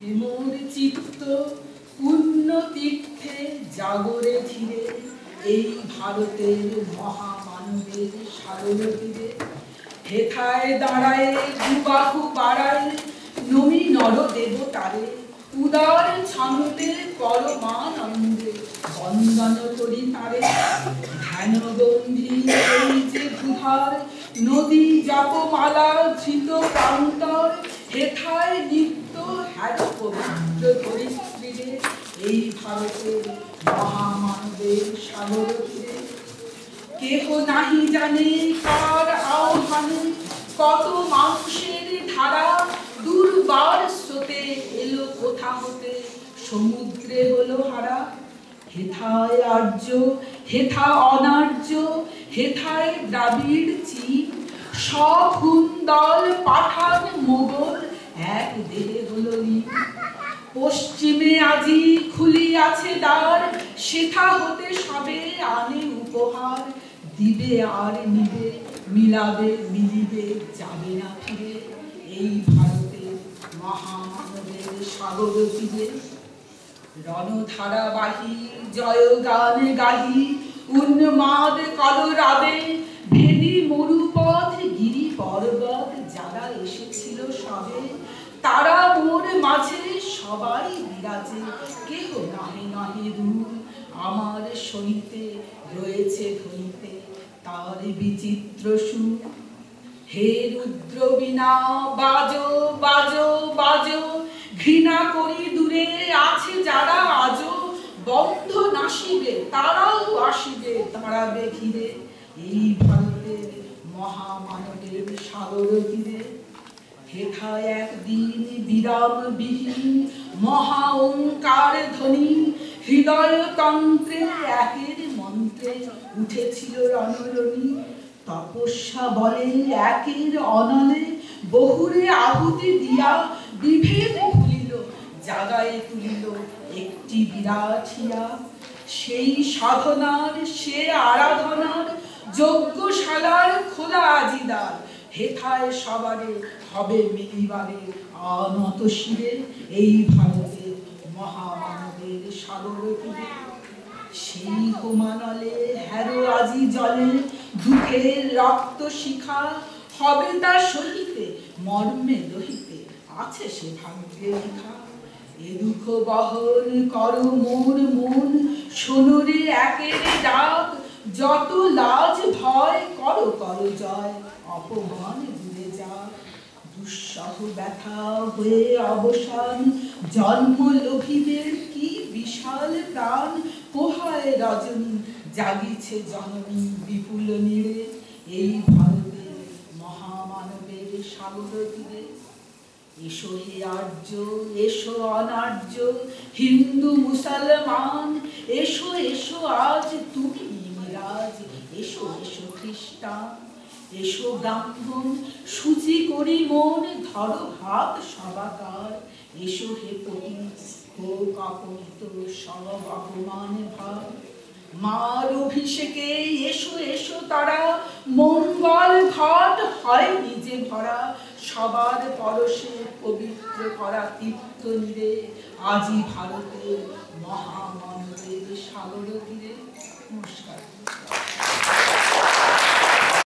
মোর চিত্ত পূর্ণ তীর্থে জাগরে ধীরে এই ভারতের মহামানবের সাগর তীরে হেথায় দাঁড়ায় দুবাহু বাড়ায় নমি নর দেবতারে উদার ছানুতে পরমানন্দে বন্দন করি তারে ধ্যানবন্ধী এই যে ভূধার নদী জপমালা ধৃত প্রান্তর হেথায় নিত্য হ্যার পবিত্র ধরিত্রীরে এই ভারতের মহামানবের সাগর তীরে কেহ নাহি জানে কার আহ্বানে কত মানুষের ধারা দুর্বার স্রোতে এলো কোথা হতে সমুদ্রে হলো হারা হেথায় আর্য হেথা অনার্য হেথায় দ্রাবিড় চীন সব হুন্দল পাঠান মোগল এক দেহে হলো লীন পশ্চিমে আজি খুলিয়াছে দ্বার সেথা হতে সবে আনে উপহার দিবে আর নিবে মিলাবে মিলিবে যাবে না ফিরে এই ভারতের মহামানবের সাগর তীরে রণধারাবাহী জয় গান গাহি উন্মাদ কলরাবে ভেদি মরুপথ গিরি পর্বত যারা এসেছিল সবে তারা মোর মাঝে সবাই বিরাজে কেহ নাহে নাহে রূপ আমার শরীতে রয়েছে ধরিতে তার বিচিত্র সুর হে রুদ্র বীণা বাজো বাজো বাজো ঘৃণা করি দূরে আছে যারা আজো বন্ধ নাসিবে তারাও আসিবে দাঁড়াবে ঘিরে এই ভারতের মহামানবের সাগর তীরে হেথায় একদিন বিরাম বিহীন মহা ওঙ্কার ধ্বনি হৃদয় তন্ত্রে একের মন্ত্রে উঠেছিল রণরণী তপস্যা বলে একের অনলে বহুরে আহুতি দিয়া বিভেদ ভুলিল জাগায় তুলিল একটি বিরাঠিয়া সেই সাধনার সে আরাধনার যজ্ঞশালার খোলা আজিদার হেথায় সবারে হবে মিলিবারে অনত শিরে এই ভারতের মহামানবের সাগর তীরে সেই হোমানলে হেরো আজি জলে দুঃখের রক্ত শিখা হবে তা সহিতে মর্মে দহিতে আছে সে ভাগ্যে লেখা এ দুঃখ বহন করো মোর মন সোনরে একের ডাক যত লাজ ভয় করো করো জয় অপমান দূরে যাক দুঃসহ ব্যথা হয়ে অবসান জন্ম লোভীদের কি বিশাল প্রাণ পোহায় রজনী জাগিছে জননী বিপুল নীড়ে এই ভারতের মহামানবের সাগর তীরে এসো হে আর্য এসো অনার্য হিন্দু মুসলমান এসো এসো আজ তুমি মিরাজ এসো এসো খ্রিস্টান এসো ব্রাহ্মণ সূচি করি মন ধরো হাত সবাকার এসো হে পতি হোক অপনীত সব অপমান ভার মার অভিষেকে এসো এসো তারা মঙ্গল ঘট হয় নিজে ভরা সবার পরশে পবিত্র করা তীর্থ নীরে আজি ভারতের মহামানবের সাগর তীরে। নমস্কার।